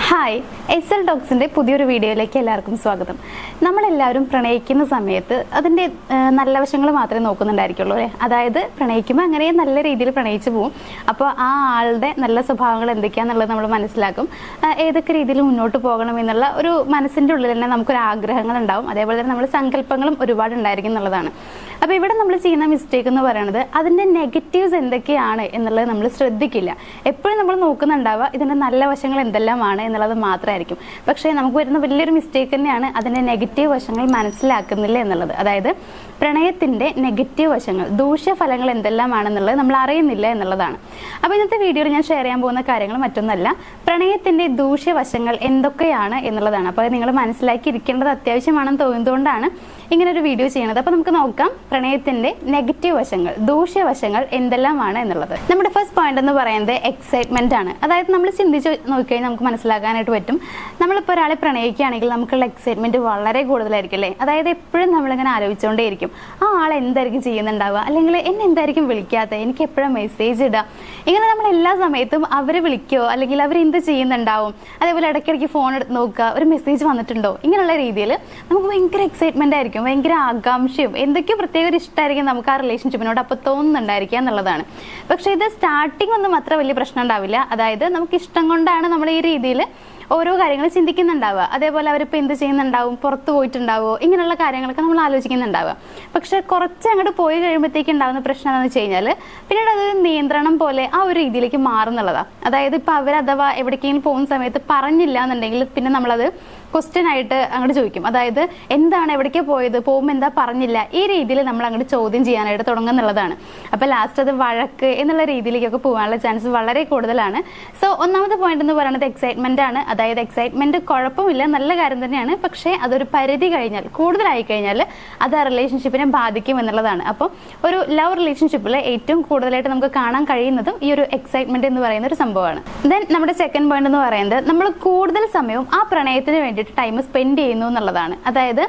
Hi, SL ടോക്സിൻ്റെ പുതിയൊരു വീഡിയോയിലേക്ക് എല്ലാവർക്കും സ്വാഗതം. നമ്മളെല്ലാവരും പ്രണയിക്കുന്ന സമയത്ത് അതിൻ്റെ നല്ല വശങ്ങൾ മാത്രമേ നോക്കുന്നുണ്ടായിരിക്കുള്ളൂ അല്ലേ. അതായത് പ്രണയിക്കുമ്പോൾ അങ്ങനെ നല്ല രീതിയിൽ പ്രണയിച്ചു പോകും. അപ്പോൾ ആ ആളുടെ നല്ല സ്വഭാവങ്ങൾ എന്തൊക്കെയാണെന്നുള്ളത് നമ്മൾ മനസ്സിലാക്കും. ഏതൊക്കെ രീതിയിൽ മുന്നോട്ട് പോകണം എന്നുള്ള ഒരു മനസ്സിൻ്റെ ഉള്ളിൽ തന്നെ നമുക്കൊരു ആഗ്രഹങ്ങൾ ഉണ്ടാവും. അതേപോലെ തന്നെ നമ്മൾ സങ്കല്പങ്ങളും ഒരുപാട് ഉണ്ടായിരിക്കും എന്നുള്ളതാണ്. അപ്പോൾ ഇവിടെ നമ്മൾ ചെയ്യുന്ന മിസ്റ്റേക്ക് എന്ന് പറയുന്നത് അതിൻ്റെ നെഗറ്റീവ്സ് എന്തൊക്കെയാണ് എന്നുള്ളത് നമ്മൾ ശ്രദ്ധിക്കില്ല. എപ്പോഴും നമ്മൾ നോക്കുന്നുണ്ടാവുക ഇതിൻ്റെ നല്ല വശങ്ങൾ എന്തെല്ലാമാണ് എന്നുള്ളത് മാത്രമായിരിക്കും. പക്ഷേ നമുക്ക് വരുന്ന വലിയൊരു മിസ്റ്റേക്ക് തന്നെയാണ് അതിൻ്റെ നെഗറ്റീവ് വശങ്ങൾ മനസ്സിലാക്കുന്നില്ല എന്നുള്ളത്. അതായത് പ്രണയത്തിൻ്റെ നെഗറ്റീവ് വശങ്ങൾ, ദൂഷ്യഫലങ്ങൾ എന്തെല്ലാമാണെന്നുള്ളത് നമ്മൾ അറിയുന്നില്ല എന്നുള്ളതാണ്. അപ്പോൾ ഇന്നത്തെ വീഡിയോയിൽ ഞാൻ ഷെയർ ചെയ്യാൻ പോകുന്ന കാര്യങ്ങൾ മറ്റൊന്നല്ല, പ്രണയത്തിൻ്റെ ദൂഷ്യവശങ്ങൾ എന്തൊക്കെയാണ് എന്നുള്ളതാണ്. അപ്പോൾ നിങ്ങൾ മനസ്സിലാക്കിയിരിക്കേണ്ടത് അത്യാവശ്യമാണെന്ന് തോന്നുന്നതുകൊണ്ടാണ് ഇങ്ങനൊരു വീഡിയോ ചെയ്യുന്നത്. അപ്പോൾ നമുക്ക് നോക്കാം പ്രണയത്തിൻ്റെ നെഗറ്റീവ് വശങ്ങൾ, ദൂഷ്യവശങ്ങൾ എന്തെല്ലാമാണ് എന്നുള്ളത്. നമ്മുടെ ഫസ്റ്റ് പോയിന്റ് എന്ന് പറയുന്നത് എക്സൈറ്റ്മെന്റ് ആണ്. അതായത് നമ്മൾ ചിന്തിച്ച് നോക്കിക്കഴിഞ്ഞാൽ നമുക്ക് മനസ്സിലാക്കാനായിട്ട് പറ്റും. നമ്മളിപ്പോൾ ഒരാളെ പ്രണയിക്കുകയാണെങ്കിൽ നമുക്കുള്ള എക്സൈറ്റ്മെന്റ് വളരെ കൂടുതലായിരിക്കും അല്ലേ. അതായത് എപ്പോഴും നമ്മളിങ്ങനെ ആലോചിച്ചുകൊണ്ടേയിരിക്കും ആ ആൾ എന്തായിരിക്കും ചെയ്യുന്നുണ്ടാവുക, അല്ലെങ്കിൽ എന്നെ എന്തായിരിക്കും വിളിക്കാത്തത്, എനിക്ക് എപ്പോഴും മെസ്സേജ് ഇടുക, ഇങ്ങനെ നമ്മൾ എല്ലാ സമയത്തും അവർ വിളിക്കുകയോ അല്ലെങ്കിൽ അവർ എന്ത് ചെയ്യുന്നുണ്ടാവും, അതേപോലെ ഇടയ്ക്കിടയ്ക്ക് ഫോൺ എടുത്ത് നോക്കുക, ഒരു മെസ്സേജ് വന്നിട്ടുണ്ടോ, ഇങ്ങനെയുള്ള രീതിയിൽ നമുക്ക് ഭയങ്കര എക്സൈറ്റ്മെന്റ് ആയിരിക്കും, ഭയങ്കര ആകാംക്ഷയും എന്തൊക്കെയോ പ്രത്യേക ഒരു ഇഷ്ടമായിരിക്കും നമുക്ക് ആ റിലേഷൻഷിപ്പിനോട് അപ്പോൾ തോന്നുന്നുണ്ടായിരിക്കുക എന്നുള്ളതാണ്. പക്ഷേ ഇത് സ്റ്റാർട്ടിംഗ് ഒന്നും അത്ര വലിയ പ്രശ്നം ഉണ്ടാവില്ല. അതായത് നമുക്ക് ഇഷ്ടം കൊണ്ടാണ് നമ്മൾ ഈ രീതിയിൽ ഓരോ കാര്യങ്ങൾ ചിന്തിക്കുന്നുണ്ടാവുക. അതേപോലെ അവരിപ്പോൾ എന്ത് ചെയ്യുന്നുണ്ടാവും, പുറത്ത് പോയിട്ടുണ്ടാവുമോ, ഇങ്ങനെയുള്ള കാര്യങ്ങളൊക്കെ നമ്മൾ ആലോചിക്കുന്നുണ്ടാവുക. പക്ഷെ കുറച്ച് അങ്ങോട്ട് പോയി കഴിയുമ്പോഴത്തേക്ക് ഉണ്ടാകുന്ന പ്രശ്നം എന്താണെന്ന് വെച്ച് കഴിഞ്ഞാൽ പിന്നീട് അത് നിയന്ത്രണം പോലെ ആ ഒരു രീതിയിലേക്ക് മാറുന്നുള്ളതാണ്. അതായത് ഇപ്പോൾ അവർ അഥവാ എവിടേക്കെങ്കിലും പോകുന്ന സമയത്ത് പറഞ്ഞില്ല എന്നുണ്ടെങ്കിൽ പിന്നെ നമ്മളത് ക്വസ്റ്റ്യൻ ആയിട്ട് അങ്ങോട്ട് ചോദിക്കും. അതായത് എന്താണ്, എവിടേക്കാ പോയത്, പോകുമ്പോൾ എന്താ പറഞ്ഞില്ല, ഈ രീതിയിൽ നമ്മൾ അങ്ങോട്ട് ചോദ്യം ചെയ്യാനായിട്ട് തുടങ്ങുന്നുള്ളതാണ്. അപ്പോൾ ലാസ്റ്റ് അത് വഴക്ക് എന്നുള്ള രീതിയിലേക്കൊക്കെ പോകാനുള്ള ചാൻസ് വളരെ കൂടുതലാണ്. സോ ഒന്നാമത്തെ പോയിന്റ് എന്ന് പറയുന്നത് എക്സൈറ്റ്മെന്റ് ആണ്. അതായത് എക്സൈറ്റ്മെന്റ് കുഴപ്പമില്ല, നല്ല കാര്യം തന്നെയാണ്. പക്ഷേ അതൊരു പരിധി കഴിഞ്ഞാൽ, കൂടുതലായി കഴിഞ്ഞാൽ അത് ആ റിലേഷൻഷിപ്പിനെ ബാധിക്കും എന്നുള്ളതാണ്. അപ്പോൾ ഒരു ലവ് റിലേഷൻഷിപ്പിൽ ഏറ്റവും കൂടുതലായിട്ട് നമുക്ക് കാണാൻ കഴിയുന്നതും ഈ ഒരു എക്സൈറ്റ്മെന്റ് എന്ന് പറയുന്ന ഒരു സംഭവമാണ്. ദെൻ നമ്മുടെ സെക്കൻഡ് പോയിന്റ് എന്ന് പറയുന്നത് നമ്മൾ കൂടുതൽ സമയവും ആ പ്രണയത്തിന് വേണ്ടിയിട്ട് ടൈം സ്പെൻഡ് ചെയ്യുന്നു എന്നുള്ളതാണ്. അതായത്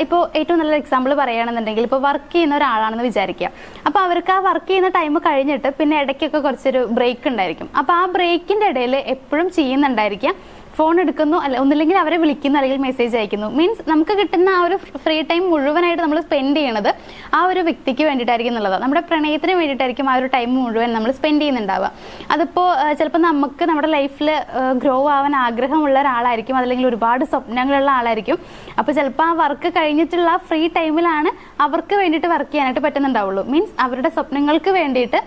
ഇപ്പോൾ ഏറ്റവും നല്ലൊരു എക്സാമ്പിൾ പറയുകയാണെന്നുണ്ടെങ്കിൽ ഇപ്പോൾ വർക്ക് ചെയ്യുന്ന ഒരാളാണെന്ന് വിചാരിക്കുക. അപ്പോൾ അവർക്ക് ആ വർക്ക് ചെയ്യുന്ന ടൈം കഴിഞ്ഞിട്ട് പിന്നെ ഇടയ്ക്കൊക്കെ കുറച്ചൊരു ബ്രേക്ക് ഉണ്ടായിരിക്കും. അപ്പോൾ ആ ബ്രേക്കിൻ്റെ ഇടയിൽ എപ്പോഴും ചെയ്യുന്നുണ്ടായിരിക്കാം ഫോൺ എടുക്കുന്നു, അല്ല ഒന്നില്ലെങ്കിൽ അവരെ വിളിക്കുന്നു, അല്ലെങ്കിൽ മെസ്സേജ് അയക്കുന്നു. മീൻസ് നമുക്ക് കിട്ടുന്ന ആ ഒരു ഫ്രീ ടൈം മുഴുവനായിട്ട് നമ്മൾ സ്പെൻഡ് ചെയ്യണത് ആ ഒരു വ്യക്തിക്ക് വേണ്ടിയിട്ടായിരിക്കും എന്നുള്ളത്. നമ്മുടെ പ്രണയത്തിന് വേണ്ടിയിട്ടായിരിക്കും ആ ഒരു ടൈം മുഴുവൻ നമ്മൾ സ്പെൻഡ് ചെയ്യുന്നുണ്ടാവുക. അതിപ്പോൾ ചിലപ്പോൾ നമുക്ക് നമ്മുടെ ലൈഫിൽ ഗ്രോ ആവാൻ ആഗ്രഹമുള്ള ഒരാളായിരിക്കും, അതല്ലെങ്കിൽ ഒരുപാട് സ്വപ്നങ്ങളുള്ള ആളായിരിക്കും. അപ്പോൾ ചിലപ്പോൾ ആ വർക്ക് കഴിഞ്ഞിട്ടുള്ള ഫ്രീ ടൈമിലാണ് അവർക്ക് വേണ്ടിയിട്ട് വർക്ക് ചെയ്യാനായിട്ട് പറ്റുന്നുണ്ടാവുള്ളൂ. മീൻസ് അവരുടെ സ്വപ്നങ്ങൾക്ക് വേണ്ടിയിട്ട്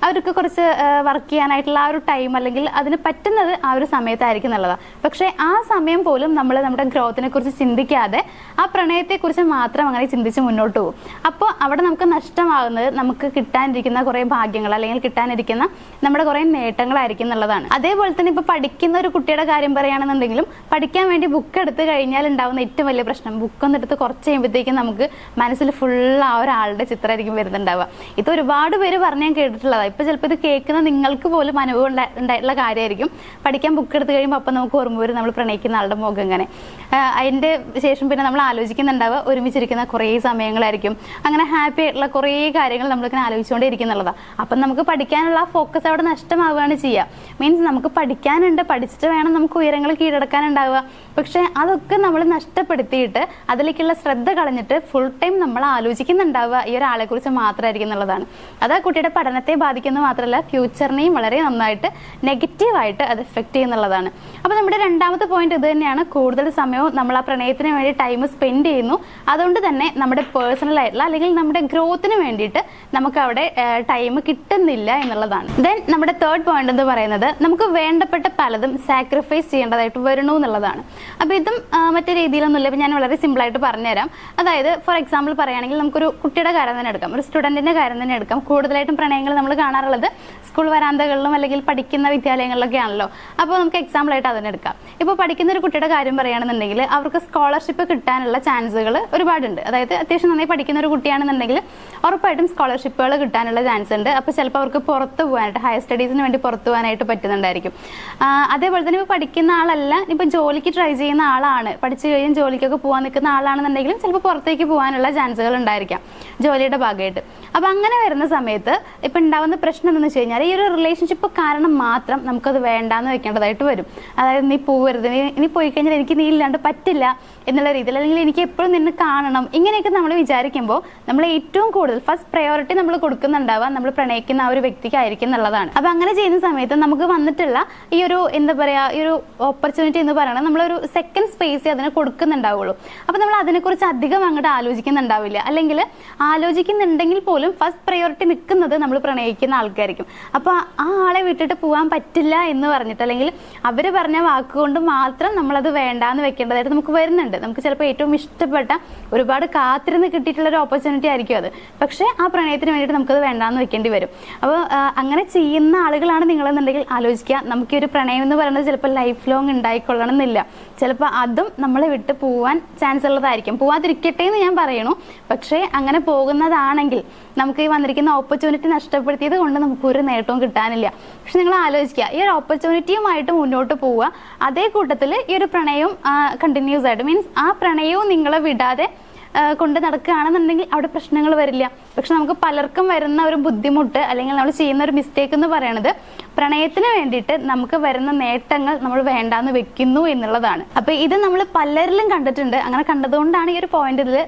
അവർക്ക് കുറച്ച് വർക്ക് ചെയ്യാനായിട്ടുള്ള ആ ഒരു ടൈം അല്ലെങ്കിൽ അതിന് പറ്റുന്നത് ആ ഒരു സമയത്തായിരിക്കും എന്നുള്ളതാണ്. പക്ഷേ ആ സമയം പോലും നമ്മൾ നമ്മുടെ ഗ്രോത്തിനെ കുറിച്ച് ചിന്തിക്കാതെ ആ പ്രണയത്തെക്കുറിച്ച് മാത്രം അങ്ങനെ ചിന്തിച്ച് മുന്നോട്ട് പോകും. അപ്പോൾ അവിടെ നമുക്ക് നഷ്ടമാകുന്നത് നമുക്ക് കിട്ടാനിരിക്കുന്ന കുറേ ഭാഗ്യങ്ങൾ അല്ലെങ്കിൽ കിട്ടാനിരിക്കുന്ന നമ്മുടെ കുറേ നേട്ടങ്ങളായിരിക്കും എന്നുള്ളതാണ്. അതേപോലെ തന്നെ ഇപ്പോൾ പഠിക്കുന്ന ഒരു കുട്ടിയുടെ കാര്യം പറയുകയാണെന്നുണ്ടെങ്കിലും പഠിക്കാൻ വേണ്ടി ബുക്ക് എടുത്ത് കഴിഞ്ഞാൽ ഉണ്ടാകുന്ന ഏറ്റവും വലിയ പ്രശ്നം, ബുക്കൊന്നും എടുത്ത് കുറച്ച് കഴിയുമ്പോഴത്തേക്കും നമുക്ക് മനസ്സിൽ ഫുൾ ആ ഒരാളുടെ ചിത്രമായിരിക്കും വരുന്നുണ്ടാവുക. ഇത് ഒരുപാട് പേര് പറഞ്ഞ് ഞാൻ കേട്ടിട്ടുള്ളതാണ്. ഇപ്പോൾ ചിലപ്പോൾ ഇത് കേൾക്കുന്ന നിങ്ങൾക്ക് പോലും അനുഭവം ഉണ്ടായിട്ടുള്ള കാര്യമായിരിക്കും. പഠിക്കാൻ ബുക്ക് എടുത്ത് കഴിയുമ്പോൾ അപ്പം നമുക്ക് ഓർമ്മ വരും നമ്മൾ പ്രണയിക്കുന്ന ആളുടെ മുഖം ഇങ്ങനെ. അതിൻ്റെ ശേഷം പിന്നെ നമ്മൾ ആലോചിക്കുന്നുണ്ടാവുക ഒരുമിച്ചിരിക്കുന്ന കുറേ സമയങ്ങളായിരിക്കും. അങ്ങനെ ഹാപ്പി ആയിട്ടുള്ള കുറേ കാര്യങ്ങൾ നമ്മളിങ്ങനെ ആലോചിച്ചുകൊണ്ടേ ഇരിക്കുന്നുള്ളതാണ്. അപ്പം നമുക്ക് പഠിക്കാനുള്ള ആ ഫോക്കസ് അവിടെ നഷ്ടമാവുകയാണ് ചെയ്യുക. മീൻസ് നമുക്ക് പഠിക്കാനുണ്ട്, പഠിച്ചിട്ട് വേണം നമുക്ക് ഉയരങ്ങൾ കീഴടക്കാനുണ്ടാവുക. പക്ഷേ അതൊക്കെ നമ്മൾ നഷ്ടപ്പെടുത്തിയിട്ട് അതിലേക്കുള്ള ശ്രദ്ധ കളഞ്ഞിട്ട് ഫുൾ ടൈം നമ്മൾ ആലോചിക്കുന്നുണ്ടാവുക ഈ ഒരാളെ കുറിച്ച് മാത്രമായിരിക്കും എന്നുള്ളതാണ്. അത് ആ കുട്ടിയുടെ പഠനത്തെ ബാധിക്കുന്നത് മാത്രമല്ല ഫ്യൂച്ചറിനെയും വളരെ നന്നായിട്ട് നെഗറ്റീവായിട്ട് അത് എഫക്റ്റ് ചെയ്യുന്നുള്ളതാണ്. അപ്പോൾ നമ്മുടെ രണ്ടാമത്തെ പോയിന്റ് ഇത് തന്നെയാണ്. കൂടുതൽ സമയവും നമ്മൾ ആ പ്രണയത്തിന് വേണ്ടി ടൈം സ്പെൻഡ് ചെയ്യുന്നു. അതുകൊണ്ട് തന്നെ നമ്മുടെ പേഴ്സണൽ ആയിട്ടുള്ള അല്ലെങ്കിൽ നമ്മുടെ ഗ്രോത്തിന് വേണ്ടിയിട്ട് നമുക്ക് അവിടെ ടൈം കിട്ടുന്നില്ല എന്നുള്ളതാണ്. ദെൻ നമ്മുടെ തേർഡ് പോയിന്റ് എന്ന് പറയുന്നത് നമുക്ക് വേണ്ടപ്പെട്ട പലതും സാക്രിഫൈസ് ചെയ്യേണ്ടതായിട്ട് വരണു എന്നുള്ളതാണ്. അപ്പോൾ ഇതും മറ്റേ രീതിയിലൊന്നുമില്ല. ഇപ്പം ഞാൻ വളരെ സിമ്പിളായിട്ട് പറഞ്ഞുതരാം. അതായത് ഫോർ എക്സാമ്പിൾ പറയുകയാണെങ്കിൽ നമുക്കൊരു കുട്ടിയുടെ കാര്യം തന്നെ എടുക്കാം, ഒരു സ്റ്റുഡൻറ്റിൻ്റെ കാര്യം തന്നെ എടുക്കാം. കൂടുതലായിട്ടും പ്രണയങ്ങൾ നമ്മൾ കാണാറുള്ളത് സ്കൂൾ വരാന്തകളിലും അല്ലെങ്കിൽ പഠിക്കുന്ന വിദ്യാലയങ്ങളിലൊക്കെ ആണല്ലോ. അപ്പോൾ നമുക്ക് എക്സാമ്പിൾ ആയിട്ട് അതിനെടുക്കാം. ഇപ്പോൾ പഠിക്കുന്ന ഒരു കുട്ടിയുടെ കാര്യം പറയുകയാണെന്നുണ്ടെങ്കിൽ അവർക്ക് സ്കോളർഷിപ്പ് കിട്ടാനുള്ള ചാൻസുകൾ ഒരുപാടുണ്ട്. അതായത് അത്യാവശ്യം നന്നായി പഠിക്കുന്ന ഒരു കുട്ടിയാണെന്നുണ്ടെങ്കിൽ ഉറപ്പായിട്ടും സ്കോളർഷിപ്പുകൾ കിട്ടാനുള്ള ചാൻസ് ഉണ്ട്. അപ്പോൾ ചിലപ്പോൾ അവർക്ക് പുറത്ത് പോകാനായിട്ട് ഹയർ സ്റ്റഡീസിന് വേണ്ടി പുറത്ത് പോകാനായിട്ട് പറ്റുന്നുണ്ടായിരിക്കും. അതേപോലെ തന്നെ ഇപ്പോൾ പഠിക്കുന്ന ആളല്ല, ഇപ്പോൾ ജോലിക്ക് ട്രൈ ചെയ്യുന്ന ആളാണ്, പഠിച്ചു കഴിഞ്ഞ് ജോലിക്കൊക്കെ പോകാൻ നിൽക്കുന്ന ആളാണെന്നുണ്ടെങ്കിലും ചിലപ്പോൾ പുറത്തേക്ക് പോകാനുള്ള ചാൻസുകൾ ഉണ്ടായിരിക്കാം ജോലിയുടെ ഭാഗമായിട്ട്. അപ്പൊ അങ്ങനെ വരുന്ന സമയത്ത് ഇപ്പൊ ഉണ്ടാവുന്ന പ്രശ്നം എന്താണെന്ന് വെച്ച് കഴിഞ്ഞാൽ ഈ ഒരു റിലേഷൻഷിപ്പ് കാരണം മാത്രം നമുക്കത് വേണ്ടാന്ന് വെക്കേണ്ടതായിട്ട് വരും. അതായത് നീ പോവരുത്, നീ പോയി കഴിഞ്ഞാൽ എനിക്ക് നീ ഇല്ലാണ്ട് പറ്റില്ല എന്നുള്ള രീതിയിൽ, അല്ലെങ്കിൽ എനിക്ക് എപ്പോഴും നിന്നെ കാണണം, ഇങ്ങനെയൊക്കെ നമ്മൾ വിചാരിക്കുമ്പോൾ നമ്മൾ ഏറ്റവും കൂടുതൽ ഫസ്റ്റ് പ്രയോറിറ്റി നമ്മൾ കൊടുക്കുന്നുണ്ടാവുക നമ്മൾ പ്രണയിക്കുന്ന ആ ഒരു വ്യക്തിക്കായിരിക്കും എന്നുള്ളതാണ്. അപ്പൊ അങ്ങനെ ചെയ്യുന്ന സമയത്ത് നമുക്ക് വന്നിട്ടുള്ള ഈ ഒരു എന്താ പറയാ ഈ ഒരു ഓപ്പർച്യൂണിറ്റി എന്ന് പറയുന്നത് നമ്മളൊരു സെക്കൻഡ് സ്പേസ് അതിന് കൊടുക്കുന്നുണ്ടാവുള്ളൂ. അപ്പൊ നമ്മൾ അതിനെക്കുറിച്ച് അധികം അങ്ങോട്ട് ആലോചിക്കുന്നുണ്ടാവില്ല, അല്ലെങ്കിൽ ആലോചിക്കുന്നുണ്ടെങ്കിൽ പോലും ഫസ്റ്റ് പ്രയോറിറ്റി നിൽക്കുന്നത് നമ്മൾ പ്രണയിക്കുന്ന ആൾക്കായിരിക്കും. അപ്പൊ ആ ആളെ വിട്ടിട്ട് പോകാൻ പറ്റില്ല എന്ന് പറഞ്ഞിട്ട്, അല്ലെങ്കിൽ അവര് പറഞ്ഞ വാക്കുകൊണ്ട് മാത്രം നമ്മളത് വേണ്ടാന്ന് വെക്കേണ്ടതായിട്ട് നമുക്ക് വരുന്നുണ്ട്. നമുക്ക് ചിലപ്പോൾ ഏറ്റവും ഇഷ്ടപ്പെട്ട ഒരുപാട് കാത്തിരുന്ന് കിട്ടിയിട്ടുള്ള ഒരു ഓപ്പർച്യൂണിറ്റി ആയിരിക്കും അത്, പക്ഷെ ആ പ്രണയത്തിന് വേണ്ടിയിട്ട് നമുക്കത് വേണ്ടാന്ന് വെക്കേണ്ടി വരും. അപ്പോൾ അങ്ങനെ ചെയ്യുന്ന ആളുകളാണ് നിങ്ങളെന്നുണ്ടെങ്കിൽ ആലോചിക്കുക, നമുക്ക് ഈ ഒരു പ്രണയം എന്ന് പറയുന്നത് ചിലപ്പോൾ ലൈഫ് ലോങ് ഉണ്ടായിക്കൊള്ളണം എന്നില്ല. ചിലപ്പോൾ അതും നമ്മളെ വിട്ട് പോവാൻ ചാൻസ് ഉള്ളതായിരിക്കും. പോവാതിരിക്കട്ടെ എന്ന് ഞാൻ പറയണു, പക്ഷേ അങ്ങനെ പോകുന്നതാണെങ്കിൽ നമുക്ക് ഈ വന്നിരിക്കുന്ന ഓപ്പർച്യൂണിറ്റി നഷ്ടപ്പെടുത്തിയത് കൊണ്ട് നമുക്കൊരു നേട്ടവും കിട്ടാനില്ല. പക്ഷെ നിങ്ങൾ ആലോചിക്കുക, ഈ ഒരു ഓപ്പർച്യൂണിറ്റിയുമായിട്ട് മുന്നോട്ട് പോവുക, അതേ കൂട്ടത്തിൽ ഈ ഒരു പ്രണയവും കണ്ടിന്യൂസ് ആയിട്ട്, മീൻസ് ആ പ്രണയവും നിങ്ങളെ വിടാതെ കൊണ്ട് നടക്കുകയാണെന്നുണ്ടെങ്കിൽ അവിടെ പ്രശ്നങ്ങൾ വരില്ല. പക്ഷെ നമുക്ക് പലർക്കും വരുന്ന ഒരു ബുദ്ധിമുട്ട്, അല്ലെങ്കിൽ നമ്മൾ ചെയ്യുന്ന ഒരു മിസ്റ്റേക്ക് എന്ന് പറയുന്നത് പ്രണയത്തിന് വേണ്ടിയിട്ട് നമുക്ക് വരുന്ന നേട്ടങ്ങൾ നമ്മൾ വേണ്ടാന്ന് വെക്കുന്നു എന്നുള്ളതാണ്. അപ്പൊ ഇത് നമ്മൾ പലരിലും കണ്ടിട്ടുണ്ട്. അങ്ങനെ കണ്ടതുകൊണ്ടാണ് ഈ ഒരു പോയിന്റ് ഇതിൽ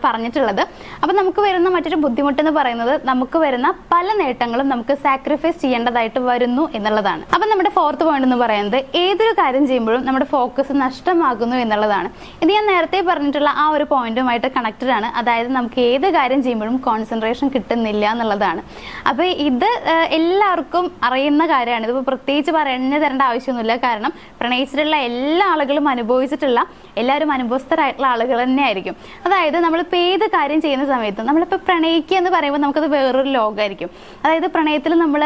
പറഞ്ഞിട്ടുള്ളത്. അപ്പൊ നമുക്ക് വരുന്ന മറ്റൊരു ബുദ്ധിമുട്ട് എന്ന് പറയുന്നത് നമുക്ക് വരുന്ന പല നേട്ടങ്ങളും നമുക്ക് സാക്രിഫൈസ് ചെയ്യേണ്ടതായിട്ട് വരുന്നു എന്നുള്ളതാണ്. അപ്പൊ നമ്മുടെ ഫോർത്ത് പോയിന്റ് എന്ന് പറയുന്നത് ഏതൊരു കാര്യം ചെയ്യുമ്പോഴും നമ്മുടെ ഫോക്കസ് നഷ്ടമാകുന്നു എന്നുള്ളതാണ്. ഇത് ഞാൻ നേരത്തെ പറഞ്ഞിട്ടുള്ള ആ ഒരു പോയിന്റുമായിട്ട് കണക്റ്റഡ് ആണ്. അതായത് നമുക്ക് ഏത് കാര്യം ചെയ്യുമ്പോഴും കോൺസെൻട്രേഷൻ കിട്ടുന്നില്ല എന്നുള്ളതാണ്. അപ്പൊ ഇത് എല്ലാവർക്കും അറിയുന്ന കാര്യമാണ്. ഇതിപ്പോൾ പ്രത്യേകിച്ച് പറഞ്ഞു തരേണ്ട ആവശ്യമൊന്നുമില്ല. കാരണം പ്രണയിച്ചിട്ടുള്ള എല്ലാ ആളുകളും അനുഭവിച്ചിട്ടുള്ള, എല്ലാവരും അനുഭവസ്ഥരായിട്ടുള്ള ആളുകൾ തന്നെ ആയിരിക്കും. അതായത് നമ്മളിപ്പോൾ ഏത് കാര്യം ചെയ്യുന്ന സമയത്തും നമ്മളിപ്പോൾ പ്രണയിക്കുക എന്ന് പറയുമ്പോൾ നമുക്കത് വേറൊരു ലോകമായിരിക്കും. അതായത് പ്രണയത്തിൽ നമ്മൾ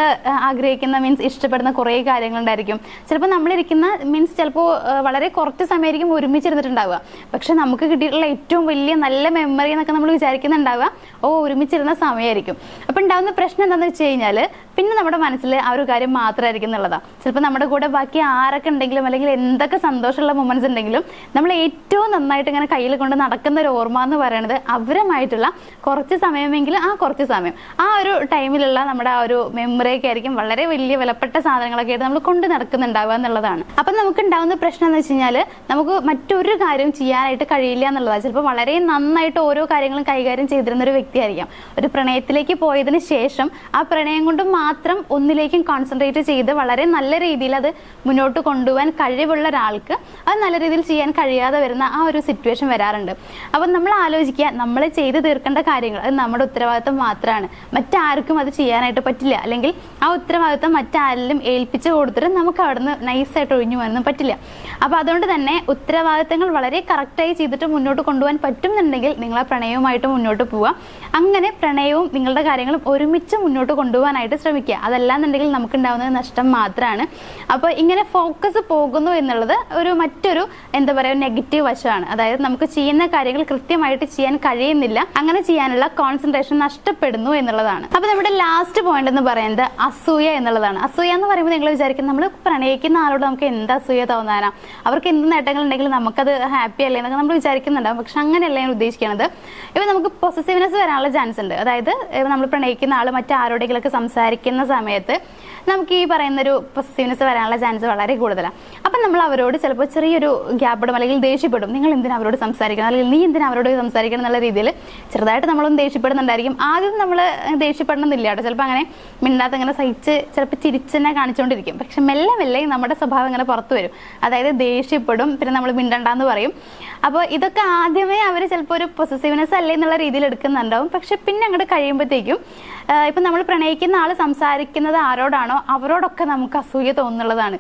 ആഗ്രഹിക്കുന്ന, മീൻസ് ഇഷ്ടപ്പെടുന്ന കുറേ കാര്യങ്ങളുണ്ടായിരിക്കും. ചിലപ്പോൾ നമ്മളിരിക്കുന്ന മീൻസ് ചിലപ്പോൾ വളരെ കുറച്ച് സമയമായിരിക്കും ഒരുമിച്ചിരുന്നിട്ടുണ്ടാവുക. പക്ഷെ നമുക്ക് കിട്ടിയിട്ടുള്ള ഏറ്റവും വലിയ നല്ല മെമ്മറി എന്നൊക്കെ നമ്മൾ വിചാരിക്കുന്നുണ്ടാവുക ഒരുമിച്ചിരുന്ന സമയമായിരിക്കും. അപ്പൊ ഉണ്ടാവുന്ന പ്രശ്നം എന്താണെന്ന് വെച്ച് കഴിഞ്ഞാൽ പിന്നെ നമ്മുടെ മനസ്സിൽ ആ ഒരു കാര്യം മാത്രമായിരിക്കും എന്നുള്ളതാണ്. ചിലപ്പോൾ നമ്മുടെ കൂടെ ബാക്കി ആരൊക്കെ ഉണ്ടെങ്കിലും, അല്ലെങ്കിൽ എന്തൊക്കെ സന്തോഷമുള്ള മൊമെന്റ്സ് ഉണ്ടെങ്കിലും, നമ്മൾ ഏറ്റവും നന്നായിട്ട് ഇങ്ങനെ കയ്യിൽ കൊണ്ട് നടക്കുന്ന ഒരു ഓർമ്മ എന്ന് പറയുന്നത് അവരുമായിട്ടുള്ള കുറച്ച് സമയമെങ്കിലും ആ കുറച്ച് സമയം, ആ ഒരു ടൈമിലുള്ള നമ്മുടെ ആ ഒരു മെമ്മറിയൊക്കെ ആയിരിക്കും വളരെ വലിയ വിലപ്പെട്ട സാധനങ്ങളൊക്കെ ആയിട്ട് നമ്മൾ കൊണ്ട് നടക്കുന്നുണ്ടാവുക എന്നുള്ളതാണ്. അപ്പൊ നമുക്ക് ഉണ്ടാവുന്ന പ്രശ്നം എന്ന് വെച്ച് കഴിഞ്ഞാൽ നമുക്ക് മറ്റൊരു കാര്യം ചെയ്യാനായിട്ട് കഴിയില്ല എന്നുള്ളതാണ്. ചിലപ്പോൾ വളരെ നന്നായിട്ട് ഓരോ കാര്യങ്ങളും കൈകാര്യം ചെയ്തിരുന്ന ഒരു വ്യക്തിയായിരിക്കാം. ഒരു പ്രണയത്തിലേക്ക് പോയതിന് ശേഷം ആ പ്രണയം കൊണ്ട് മാത്രം ഒന്നിലേക്കും കോൺസെൻട്രേറ്റ് ചെയ്ത് വളരെ നല്ല രീതിയിൽ അത് മുന്നോട്ട് കൊണ്ടുപോകാൻ കഴിവുള്ള ഒരാൾക്ക് അത് നല്ല രീതിയിൽ ചെയ്യാൻ കഴിയാതെ വരുന്ന ആ ഒരു സിറ്റുവേഷൻ വരാറുണ്ട്. അപ്പം നമ്മൾ ആലോചിക്കുക, നമ്മൾ ചെയ്ത് തീർക്കേണ്ട കാര്യങ്ങൾ അത് നമ്മുടെ ഉത്തരവാദിത്വം മാത്രമാണ്. മറ്റാർക്കും അത് ചെയ്യാനായിട്ട് പറ്റില്ല. അല്ലെങ്കിൽ ആ ഉത്തരവാദിത്വം മറ്റാരിലും ഏൽപ്പിച്ചു കൊടുത്തിട്ട് നമുക്ക് അവിടുന്ന് നൈസായിട്ട് ഒഴിഞ്ഞു പോകാനൊന്നും പറ്റില്ല. അപ്പം അതുകൊണ്ട് തന്നെ ഉത്തരവാദിത്തങ്ങൾ വളരെ കറക്റ്റായി ചെയ്തിട്ട് മുന്നോട്ട് കൊണ്ടുപോകാൻ പറ്റുന്നുണ്ടെങ്കിൽ നിങ്ങൾ ആ പ്രണയവുമായിട്ട് മുന്നോട്ട് പോവുക. അങ്ങനെ പ്രണയവും നിങ്ങളുടെ കാര്യങ്ങളും ഒരുമിച്ച് മുന്നോട്ട് കൊണ്ടുപോകാനായിട്ട് ശ്രമിക്കുക. അതല്ലാന്നുണ്ടെങ്കിൽ നമുക്കുണ്ടാവുന്നത് നഷ്ടം മാത്രമാണ്. അപ്പോൾ ഇങ്ങനെ ഫോക്കസ് പോകുന്നു എന്നുള്ളത് മറ്റൊരു എന്താ പറയുക നെഗറ്റീവ് വശമാണ്. അതായത് നമുക്ക് ചെയ്യുന്ന കാര്യങ്ങൾ കൃത്യമായിട്ട് ചെയ്യാൻ കഴിയുന്നില്ല, അങ്ങനെ ചെയ്യാനുള്ള കോൺസെൻട്രേഷൻ നഷ്ടപ്പെടുന്നു എന്നുള്ളതാണ്. അപ്പൊ നമ്മുടെ ലാസ്റ്റ് പോയിന്റ് എന്ന് പറയുന്നത് അസൂയ എന്നുള്ളതാണ്. അസൂയ എന്ന് പറയുമ്പോൾ നിങ്ങൾ വിചാരിക്കും നമ്മൾ പ്രണയിക്കുന്ന ആളോട് നമുക്ക് എന്ത് അസൂയ തോന്നാനാ, അവർക്ക് എന്ത് നേട്ടങ്ങൾ ഉണ്ടെങ്കിലും നമുക്കത് ഹാപ്പി അല്ലേ എന്നൊക്കെ നമ്മൾ വിചാരിക്കുന്നുണ്ടാവും. പക്ഷെ അങ്ങനെയല്ല ഞാൻ ഉദ്ദേശിക്കുന്നത്. ഇപ്പൊ നമുക്ക് പൊസസീവ്നെസ് വരാനുള്ള ചാൻസ് ഉണ്ട്. അതായത് നമ്മൾ പ്രണയിക്കുന്ന ആൾ മറ്റാരോടെങ്കിലൊക്കെ സംസാരിക്കുന്ന സമയത്ത് നമുക്ക് ഈ പറയുന്ന ഒരു പൊസസീവ്നെസ് വരാനുള്ള ചാൻസ് വളരെ കൂടുതലാണ്. അപ്പം നമ്മൾ അവരോട് ചിലപ്പോൾ ചെറിയൊരു ഗ്യാപ്പിടും, അല്ലെങ്കിൽ ദേഷ്യപ്പെടും. നിങ്ങൾ എന്തിനാ അവരോട് സംസാരിക്കണം, അല്ലെങ്കിൽ നീ എന്തിനാ അവരോട് സംസാരിക്കണം എന്നുള്ള രീതിയിൽ ചെറുതായിട്ട് നമ്മളൊന്നും ദേഷ്യപ്പെടുന്നുണ്ടായിരിക്കും. ആദ്യം നമ്മൾ ദേഷ്യപ്പെടണമെന്നില്ല കേട്ടോ. ചിലപ്പോൾ അങ്ങനെ മിണ്ടാത്ത ഇങ്ങനെ സഹിച്ച് ചിലപ്പോൾ ചിരിച്ചെന്നെ കാണിച്ചുകൊണ്ടിരിക്കും. പക്ഷെ മെല്ലെ മെല്ലെ നമ്മുടെ സ്വഭാവം ഇങ്ങനെ പുറത്തു വരും. അതായത് ദേഷ്യപ്പെടും, പിന്നെ നമ്മൾ മിണ്ടണ്ടെന്ന് പറയും. അപ്പോൾ ഇതൊക്കെ ആദ്യമേ അവർ ചിലപ്പോൾ ഒരു പൊസസീവ്നെസ് അല്ലേ എന്നുള്ള രീതിയിൽ എടുക്കുന്നുണ്ടാവും. പക്ഷെ പിന്നെ അങ്ങോട്ട് കഴിയുമ്പോഴത്തേക്കും ഇപ്പം നമ്മൾ പ്രണയിക്കുന്ന ആൾ സംസാരിക്കുന്നത് ആരോടാണോ അവരോടൊക്കെ നമുക്ക് അസൂയ തോന്നുന്നുള്ളതാണ്.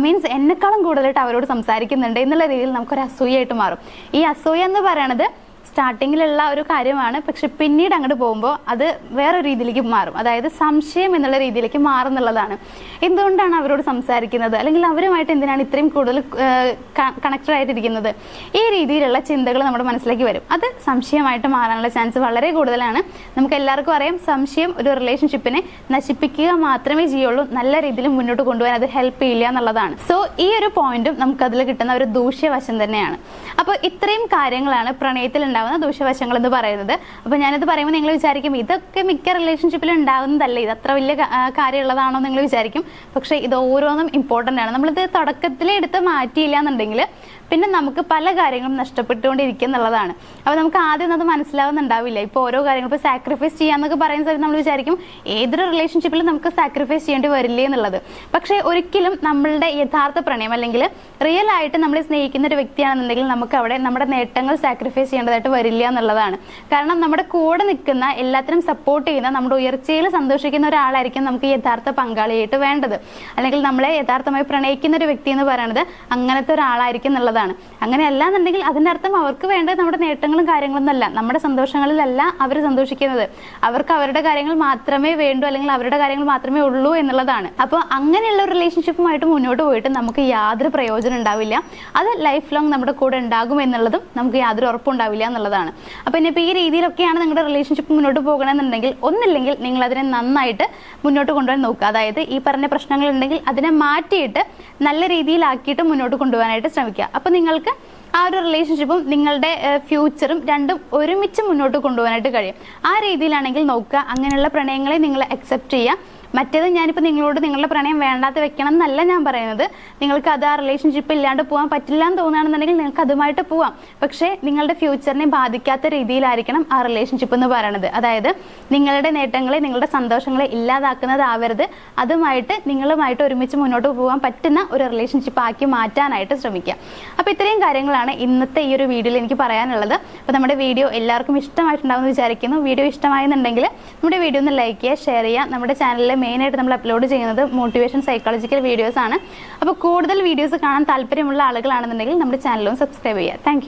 മീൻസ് എന്നെക്കാളും കൂടുതലായിട്ട് അവരോട് സംസാരിക്കുന്നുണ്ട് എന്നുള്ള രീതിയിൽ നമുക്കൊരു അസൂയായിട്ട് മാറും. ഈ അസൂയ എന്ന് പറയണത് സ്റ്റാർട്ടിങ്ങിലുള്ള ഒരു കാര്യമാണ്. പക്ഷെ പിന്നീട് അങ്ങോട്ട് പോകുമ്പോൾ അത് വേറെ രീതിയിലേക്ക് മാറും. അതായത് സംശയം എന്നുള്ള രീതിയിലേക്ക് മാറുന്നുള്ളതാണ്. എന്തുകൊണ്ടാണ് അവരോട് സംസാരിക്കുന്നത്, അല്ലെങ്കിൽ അവരുമായിട്ട് എന്തിനാണ് ഇത്രയും കൂടുതൽ കണക്റ്റഡ് ആയിട്ടിരിക്കുന്നത്, ഈ രീതിയിലുള്ള ചിന്തകൾ നമ്മുടെ മനസ്സിലേക്ക് വരും. അത് സംശയമായിട്ട് മാറാനുള്ള ചാൻസ് വളരെ കൂടുതലാണ്. നമുക്ക് എല്ലാവർക്കും അറിയാം, സംശയം ഒരു റിലേഷൻഷിപ്പിനെ നശിപ്പിക്കുക മാത്രമേ ചെയ്യുള്ളൂ, നല്ല രീതിയിൽ മുന്നോട്ട് കൊണ്ടുപോകാൻ അത് ഹെൽപ്പ് ചെയ്യില്ല എന്നുള്ളതാണ്. സോ ഈ ഒരു പോയിന്റും നമുക്ക് അതിൽ കിട്ടുന്ന ഒരു ദൂഷ്യവശം തന്നെയാണ്. അപ്പോൾ ഇത്രയും കാര്യങ്ങളാണ് പ്രണയത്തിൽ ഉണ്ടാകുന്ന ദൂഷ്യവശങ്ങൾ എന്ന് പറയുന്നത്. അപ്പോൾ ഞാനിത് പറയുമ്പോൾ നിങ്ങൾ വിചാരിക്കും ഇതൊക്കെ മിക്ക റിലേഷൻഷിപ്പിലും ഉണ്ടാകുന്നതല്ലേ, ഇത് അത്ര വലിയ കാര്യമുള്ളതാണോ നിങ്ങൾ വിചാരിക്കും. പക്ഷേ ഇത് ഓരോന്നും ഇമ്പോർട്ടൻ്റ് ആണ്. നമ്മളിത് തുടക്കത്തിലേ എടുത്ത് മാറ്റിയില്ല എന്നുണ്ടെങ്കിൽ പിന്നെ നമുക്ക് പല കാര്യങ്ങളും നഷ്ടപ്പെട്ടുകൊണ്ടിരിക്കും എന്നുള്ളതാണ്. അപ്പോൾ നമുക്ക് ആദ്യം അത് മനസ്സിലാവുന്നുണ്ടാവില്ല. ഇപ്പോൾ ഓരോ കാര്യങ്ങളും ഇപ്പോൾ സാക്രിഫൈസ് ചെയ്യാന്നൊക്കെ പറയുന്ന സമയത്ത് നമ്മൾ വിചാരിക്കും ഏതൊരു റിലേഷൻഷിപ്പിലും നമുക്ക് സാക്രിഫൈസ് ചെയ്യേണ്ടി വരില്ലേ എന്നുള്ളത്. പക്ഷേ ഒരിക്കലും നമ്മളുടെ യഥാർത്ഥ പ്രണയം അല്ലെങ്കിൽ റിയൽ ആയിട്ട് നമ്മളെ സ്നേഹിക്കുന്ന ഒരു വ്യക്തിയാണെന്നുണ്ടെങ്കിൽ നമുക്ക് അവിടെ നമ്മുടെ നേട്ടങ്ങൾ സാക്രിഫൈസ് ചെയ്യേണ്ടതായിട്ട് വരില്ല എന്നുള്ളതാണ്. കാരണം നമ്മുടെ കൂടെ നിൽക്കുന്ന എല്ലാത്തിനും സപ്പോർട്ട് ചെയ്യുന്ന നമ്മുടെ ഉയർച്ചയിൽ സന്തോഷിക്കുന്ന ഒരാളായിരിക്കും നമുക്ക് യഥാർത്ഥ പങ്കാളിയായിട്ട് വേണ്ടത്. അല്ലെങ്കിൽ നമ്മളെ യഥാർത്ഥമായി പ്രണയിക്കുന്ന ഒരു വ്യക്തി എന്ന് പറയുന്നത് അങ്ങനത്തെ ഒരാളായിരിക്കും എന്നുള്ളത്. അങ്ങനെയല്ല എന്നുണ്ടെങ്കിൽ അതിന്റെ അർത്ഥം അവർക്ക് വേണ്ടത് നമ്മുടെ നേട്ടങ്ങളും കാര്യങ്ങളൊന്നും അല്ല, നമ്മുടെ സന്തോഷങ്ങളിലല്ല അവർ സന്തോഷിക്കുന്നത്. അവർക്ക് അവരുടെ കാര്യങ്ങൾ മാത്രമേ വേണ്ടൂ, അല്ലെങ്കിൽ അവരുടെ കാര്യങ്ങൾ മാത്രമേ ഉള്ളൂ എന്നുള്ളതാണ്. അപ്പോൾ അങ്ങനെയുള്ള ഒരു റിലേഷൻഷിപ്പുമായിട്ട് മുന്നോട്ട് പോയിട്ട് നമുക്ക് യാതൊരു പ്രയോജനം ഉണ്ടാവില്ല. അത് ലൈഫ് ലോങ് നമ്മുടെ കൂടെ ഉണ്ടാകും എന്നുള്ളതും നമുക്ക് യാതൊരു ഉറപ്പുണ്ടാവില്ല എന്നുള്ളതാണ്. അപ്പോൾ ഇനിയിപ്പോൾ ഈ രീതിയിലൊക്കെയാണ് നിങ്ങളുടെ റിലേഷൻഷിപ്പ് മുന്നോട്ട് പോകണമെന്നുണ്ടെങ്കിൽ ഒന്നില്ലെങ്കിൽ നിങ്ങൾ അതിനെ നന്നായിട്ട് മുന്നോട്ട് കൊണ്ടുപോകാൻ നോക്കുക. അതായത് ഈ പറഞ്ഞ പ്രശ്നങ്ങൾ ഉണ്ടെങ്കിൽ അതിനെ മാറ്റിയിട്ട് നല്ല രീതിയിലാക്കിയിട്ട് മുന്നോട്ട് കൊണ്ടുപോകാനായിട്ട് ശ്രമിക്കുക. അപ്പോൾ നിങ്ങൾക്ക് ആ ഒരു റിലേഷൻഷിപ്പും നിങ്ങളുടെ ഫ്യൂച്ചറും രണ്ടും ഒരുമിച്ച് മുന്നോട്ട് കൊണ്ടുപോകാനായിട്ട് കഴിയും. ആ രീതിയിലാണെങ്കിൽ നോക്കുക. അങ്ങനെയുള്ള പ്രണയങ്ങളെ നിങ്ങൾ അക്സെപ്റ്റ് ചെയ്യുക. മറ്റേത് ഞാനിപ്പോൾ നിങ്ങളോട് നിങ്ങളുടെ പ്രണയം വേണ്ടാത്ത വെക്കണം എന്നല്ല ഞാൻ പറയുന്നത്. നിങ്ങൾക്ക് അത് ആ റിലേഷൻഷിപ്പ് ഇല്ലാണ്ട് പോകാൻ പറ്റില്ല എന്ന് തോന്നുകയാണെന്നുണ്ടെങ്കിൽ നിങ്ങൾക്ക് അതുമായിട്ട് പോവാം. പക്ഷേ നിങ്ങളുടെ ഫ്യൂച്ചറിനെ ബാധിക്കാത്ത രീതിയിലായിരിക്കണം ആ റിലേഷൻഷിപ്പ് എന്ന് പറയുന്നത്. അതായത് നിങ്ങളുടെ നേട്ടങ്ങളെ നിങ്ങളുടെ സന്തോഷങ്ങളെ ഇല്ലാതാക്കുന്നതാവരുത്. അതുമായിട്ട് നിങ്ങളുമായിട്ട് ഒരുമിച്ച് മുന്നോട്ട് പോകാൻ പറ്റുന്ന ഒരു റിലേഷൻഷിപ്പ് ആക്കി മാറ്റാനായിട്ട് ശ്രമിക്കുക. അപ്പോൾ ഇത്രയും കാര്യങ്ങളാണ് ഇന്നത്തെ ഈ ഒരു വീഡിയോയിൽ എനിക്ക് പറയാനുള്ളത്. അപ്പോൾ നമ്മുടെ വീഡിയോ എല്ലാവർക്കും ഇഷ്ടമായിട്ടുണ്ടാവുമെന്ന് വിചാരിക്കുന്നു. വീഡിയോ ഇഷ്ടമായെന്നുണ്ടെങ്കിൽ നമ്മുടെ വീഡിയോ ഒന്ന് ലൈക്ക് ചെയ്യുക, ഷെയർ ചെയ്യുക. നമ്മുടെ ചാനലിൽ മെയിനായിട്ട് നമ്മൾ അപ്ലോഡ് ചെയ്യുന്നത് മോട്ടിവേഷൻ സൈക്കോളജിക്കൽ വീഡിയോസ് ആണ്. അപ്പോൾ കൂടുതൽ വീഡിയോസ് കാണാൻ താല്പര്യമുള്ള ആളുകളാണെന്നുണ്ടെങ്കിൽ നമ്മുടെ ചാനലും സബ്സ്ക്രൈബ് ചെയ്യുക. താങ്ക്